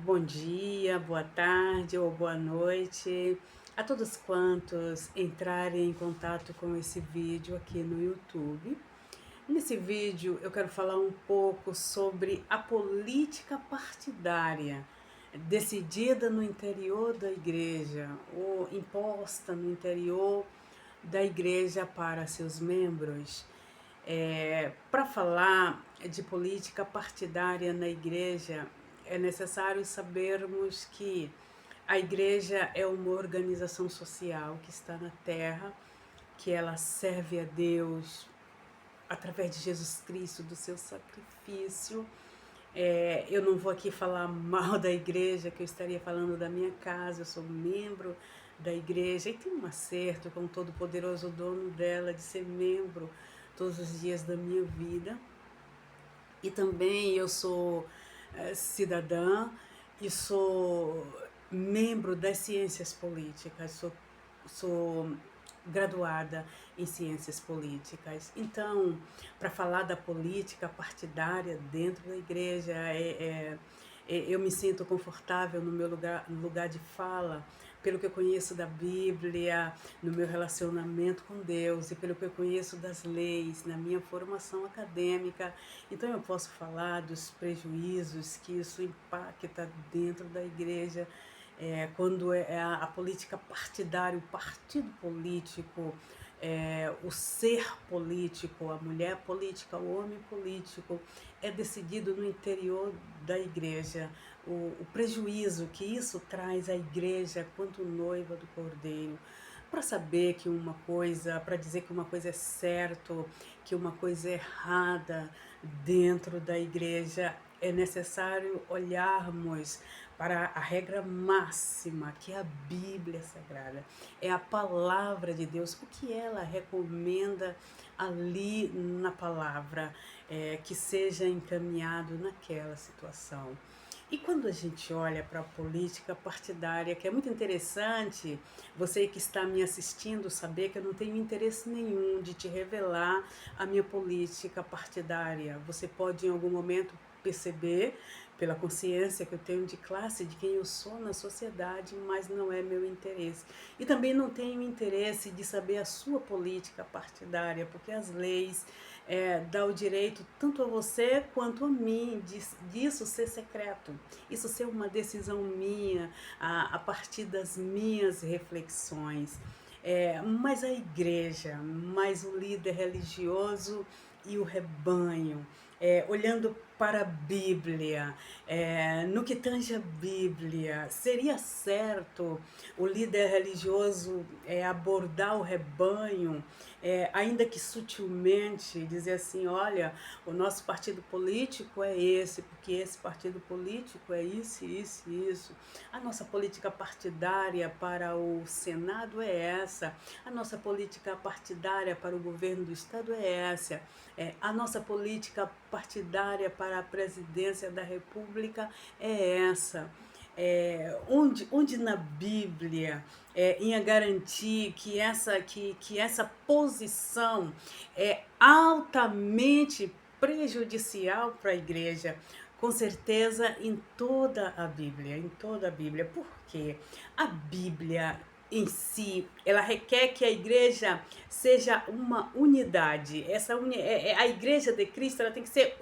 Bom dia, boa tarde ou boa noite a todos quantos entrarem em contato com esse vídeo aqui no YouTube. Nesse vídeo eu quero falar um pouco sobre a política partidária decidida no interior da igreja ou imposta no interior da igreja para seus membros. Para falar de política partidária na igreja, é necessário sabermos que a igreja é uma organização social que está na terra, que ela serve a Deus através de Jesus Cristo, do seu sacrifício. Eu não vou aqui falar mal da igreja, que eu estaria falando da minha casa, eu sou membro da igreja e tenho um acerto com o todo-poderoso dono dela de ser membro todos os dias da minha vida. E também eu sou cidadã e sou membro das ciências políticas, sou graduada em ciências políticas. Então, para falar da política partidária dentro da igreja, eu me sinto confortável no meu lugar de fala, pelo que eu conheço da Bíblia, no meu relacionamento com Deus e pelo que eu conheço das leis, na minha formação acadêmica. Então eu posso falar dos prejuízos que isso impacta dentro da igreja, quando a política partidária, o partido político, o ser político, a mulher política, o homem político, é decidido no interior da igreja. O prejuízo que isso traz à igreja quanto noiva do Cordeiro. Para saber que uma coisa, para dizer que uma coisa é certo, que uma coisa é errada dentro da igreja, é necessário olharmos para a regra máxima, que é a Bíblia Sagrada, é a palavra de Deus, o que ela recomenda ali na palavra, que seja encaminhado naquela situação. E quando a gente olha para a política partidária, que é muito interessante, você que está me assistindo saber que eu não tenho interesse nenhum de te revelar a minha política partidária. Você pode em algum momento perceber pela consciência que eu tenho de classe, de quem eu sou na sociedade, mas não é meu interesse. E também não tenho interesse de saber a sua política partidária, porque as leis dá o direito tanto a você quanto a mim disso ser secreto, isso ser uma decisão minha, a partir das minhas reflexões. Mas a igreja, mais o líder religioso e o rebanho, olhando para a Bíblia, no que tange a Bíblia, seria certo o líder religioso abordar o rebanho, ainda que sutilmente, dizer assim: olha, o nosso partido político é esse, porque esse partido político é isso, isso e isso. A nossa política partidária para o Senado é essa, a nossa política partidária para o governo do Estado é essa, a nossa política partidária para a presidência da República é essa. Onde na Bíblia ia garantir que essa posição é altamente prejudicial para a igreja? Com certeza em toda a Bíblia, em toda a Bíblia. Por quê? A Bíblia em si, ela requer que a igreja seja uma unidade. A igreja de Cristo, ela tem que ser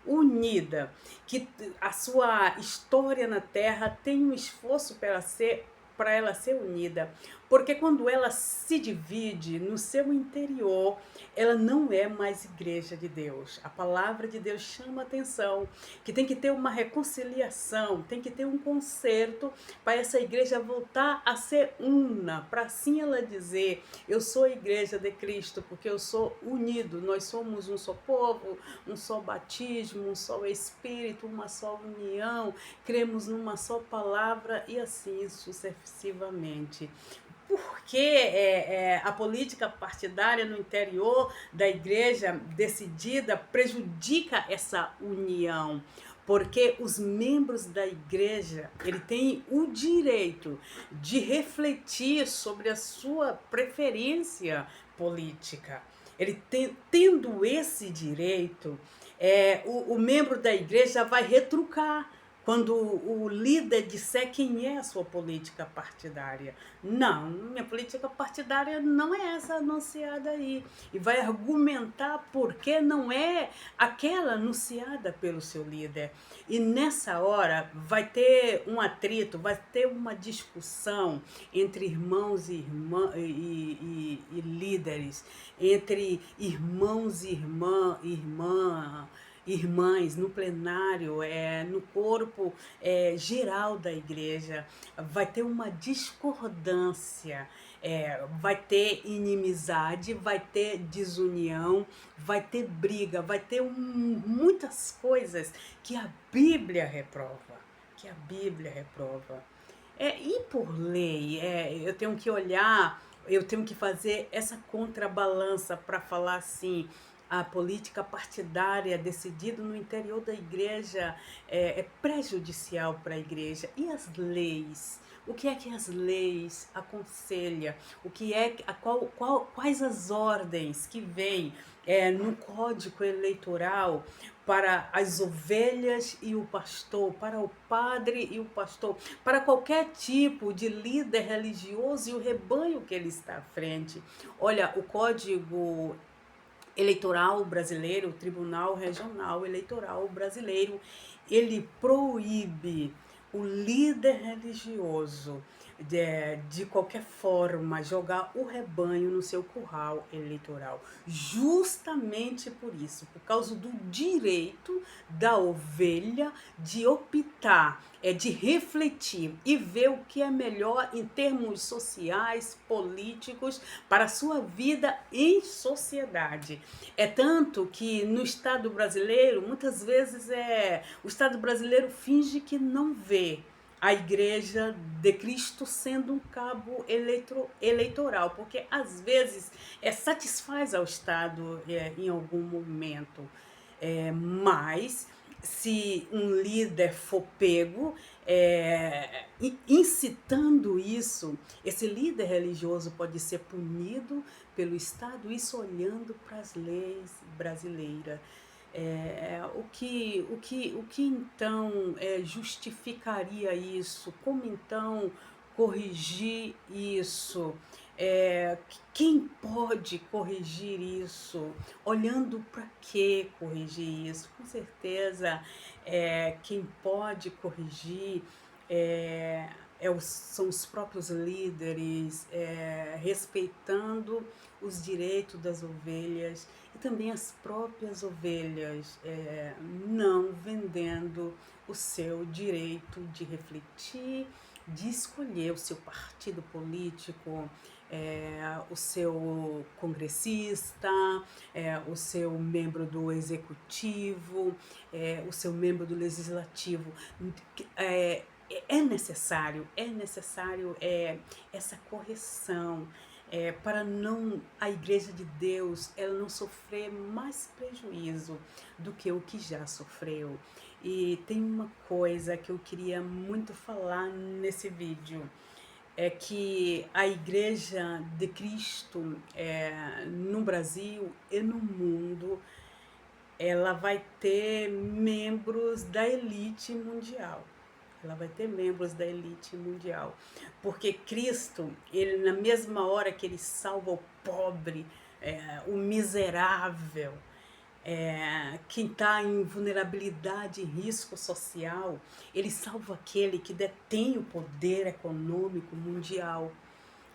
unida, que a sua história na terra tem um esforço para ela ser unida, porque quando ela se divide no seu interior, ela não é mais igreja de Deus. A palavra de Deus chama a atenção que tem que ter uma reconciliação, tem que ter um conserto para essa igreja voltar a ser una, para assim ela dizer: eu sou a igreja de Cristo, porque eu sou unido, nós somos um só povo, um só batismo, um só Espírito, uma só união, cremos numa só palavra e assim sucessivamente. Porque a política partidária no interior da igreja decidida prejudica essa união? Porque os membros da igreja, ele tem o direito de refletir sobre a sua preferência política. Tendo esse direito, o membro da igreja vai retrucar quando o líder disser quem é a sua política partidária. Não, minha política partidária não é essa anunciada aí. E vai argumentar por que não é aquela anunciada pelo seu líder. E nessa hora vai ter um atrito, vai ter uma discussão entre irmãos e líderes, entre irmãos e irmãs no plenário, no corpo geral da igreja. Vai ter uma discordância, vai ter inimizade, vai ter desunião, vai ter briga, vai ter muitas coisas que a Bíblia reprova, e por lei, eu tenho que olhar, eu tenho que fazer essa contrabalança para falar assim, a política partidária decidida no interior da igreja é prejudicial para a igreja. E as leis? O que é que as leis aconselham? O que é, quais as ordens que vêm no Código Eleitoral para as ovelhas e o pastor, para o padre e o pastor, para qualquer tipo de líder religioso e o rebanho que ele está à frente? Olha, o Código Eleitoral Brasileiro, o Tribunal Regional Eleitoral Brasileiro, ele proíbe o líder religioso de qualquer forma jogar o rebanho no seu curral eleitoral, justamente por isso, por causa do direito da ovelha de optar, de refletir e ver o que é melhor em termos sociais, políticos, para a sua vida em sociedade. É tanto que no Estado brasileiro, muitas vezes o Estado brasileiro finge que não vê a Igreja de Cristo sendo um cabo eleitoral, porque às vezes satisfaz ao Estado em algum momento, mas se um líder for pego incitando isso, esse líder religioso pode ser punido pelo Estado, isso olhando para as leis brasileiras. O que então justificaria isso? Como então corrigir isso? Quem pode corrigir isso? Olhando para que corrigir isso? Com certeza, quem pode corrigir são os próprios líderes, respeitando os direitos das ovelhas e também as próprias ovelhas, não vendendo o seu direito de refletir, de escolher o seu partido político, o seu congressista, o seu membro do executivo, o seu membro do legislativo. É necessário essa correção, para não a Igreja de Deus ela não sofrer mais prejuízo do que o que já sofreu. E tem uma coisa que eu queria muito falar nesse vídeo, é que a Igreja de Cristo no Brasil e no mundo, ela vai ter membros da elite mundial. Ela vai ter membros da elite mundial. Porque Cristo, ele na mesma hora que ele salva o pobre, o miserável, quem está em vulnerabilidade, em risco social, ele salva aquele que detém o poder econômico mundial.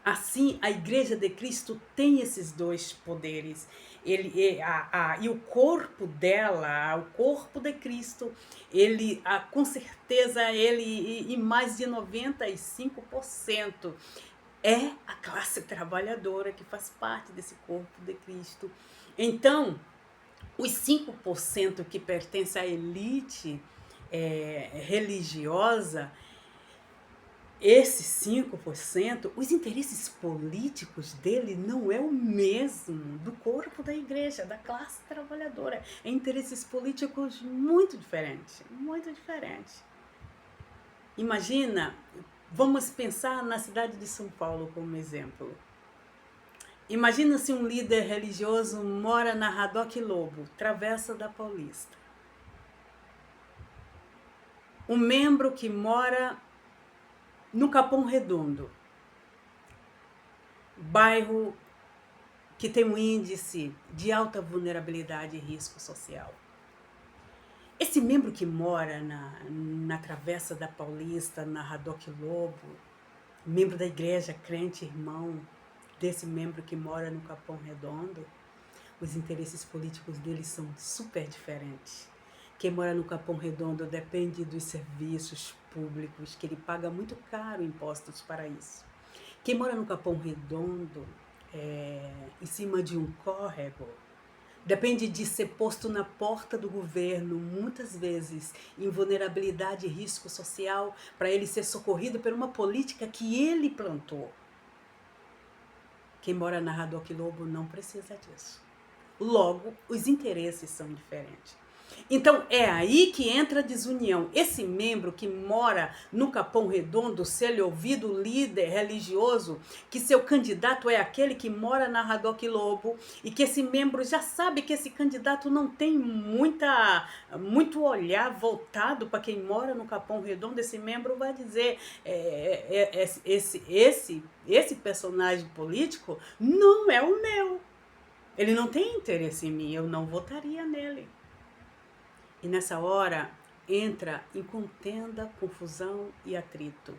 Assim, a Igreja de Cristo tem esses dois poderes. E o corpo dela, o corpo de Cristo, com certeza, em mais de 95%, é a classe trabalhadora que faz parte desse corpo de Cristo. Então, os 5% que pertencem à elite religiosa, esses 5%, os interesses políticos dele não é o mesmo do corpo da igreja, da classe trabalhadora. É interesses políticos muito diferentes, muito diferentes. Imagina, vamos pensar na cidade de São Paulo como exemplo. Imagina se um líder religioso mora na Radoc Lobo, Travessa da Paulista. um membro que mora no Capão Redondo, bairro que tem um índice de alta vulnerabilidade e risco social. Esse membro que mora na Travessa da Paulista, na Radoc Lobo, membro da igreja, crente, irmão desse membro que mora no Capão Redondo, os interesses políticos dele são super diferentes. Quem mora no Capão Redondo depende dos serviços públicos, que ele paga muito caro impostos para isso. Quem mora no Capão Redondo, em cima de um córrego, depende de ser posto na porta do governo, muitas vezes em vulnerabilidade e risco social, para ele ser socorrido por uma política que ele plantou. Quem mora na Radoc Lobo não precisa disso. Logo, os interesses são diferentes. Então, é aí que entra a desunião. Esse membro que mora no Capão Redondo, se ele ouvir do líder religioso que seu candidato é aquele que mora na Radoc Lobo e que esse membro já sabe que esse candidato não tem muito olhar voltado para quem mora no Capão Redondo, esse membro vai dizer esse personagem político não é o meu. Ele não tem interesse em mim, eu não votaria nele. E nessa hora entra em contenda, confusão e atrito.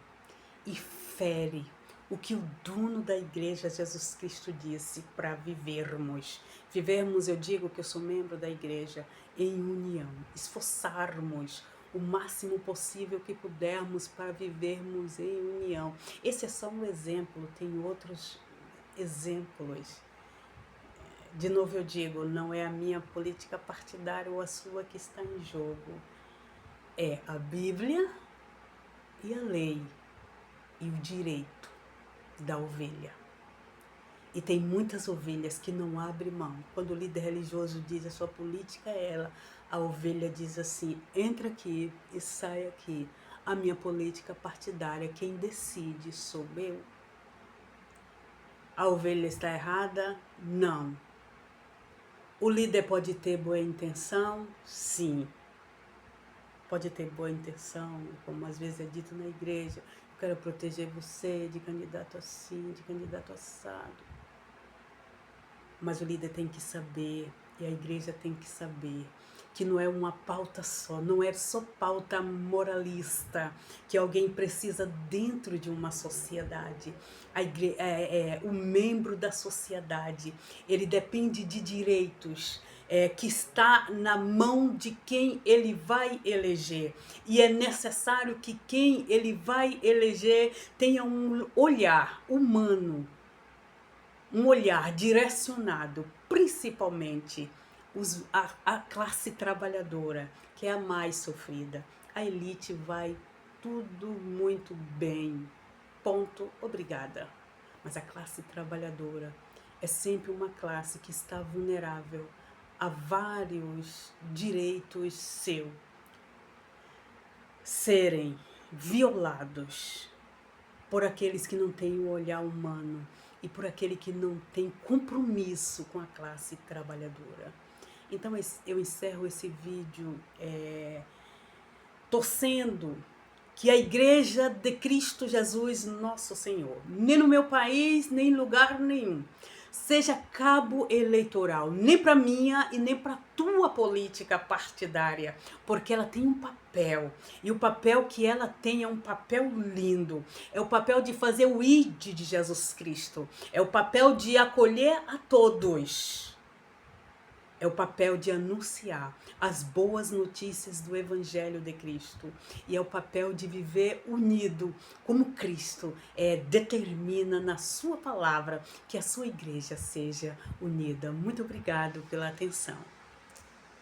E fere o que o dono da igreja Jesus Cristo disse para vivermos. Vivermos, eu digo que eu sou membro da igreja, em união. Esforçarmos o máximo possível que pudermos para vivermos em união. Esse é só um exemplo, tem outros exemplos. De novo eu digo, não é a minha política partidária ou a sua que está em jogo. É a Bíblia e a lei e o direito da ovelha. E tem muitas ovelhas que não abrem mão. Quando o líder religioso diz a sua política é ela, a ovelha diz assim, entra aqui e sai aqui. A minha política partidária, quem decide sou eu. A ovelha está errada? Não. O líder pode ter boa intenção? Sim. Pode ter boa intenção, como às vezes é dito na igreja. Eu quero proteger você de candidato assim, de candidato assado. Mas o líder tem que saber, e a igreja tem que saber, que não é uma pauta só, não é só pauta moralista que alguém precisa dentro de uma sociedade. O membro da sociedade, ele depende de direitos que está na mão de quem ele vai eleger. E é necessário que quem ele vai eleger tenha um olhar humano, um olhar direcionado, principalmente a classe trabalhadora, que é a mais sofrida. A elite vai tudo muito bem, ponto, obrigada. Mas a classe trabalhadora é sempre uma classe que está vulnerável a vários direitos seus serem violados por aqueles que não têm o olhar humano e por aquele que não tem compromisso com a classe trabalhadora. Então eu encerro esse vídeo torcendo que a Igreja de Cristo Jesus, nosso Senhor, nem no meu país, nem em lugar nenhum, seja cabo eleitoral, nem para minha e nem para tua política partidária, porque ela tem um papel, e o papel que ela tem é um papel lindo, é o papel de fazer o ID de Jesus Cristo, é o papel de acolher a todos. É o papel de anunciar as boas notícias do Evangelho de Cristo. E é o papel de viver unido, como Cristo determina na sua palavra que a sua igreja seja unida. Muito obrigado pela atenção.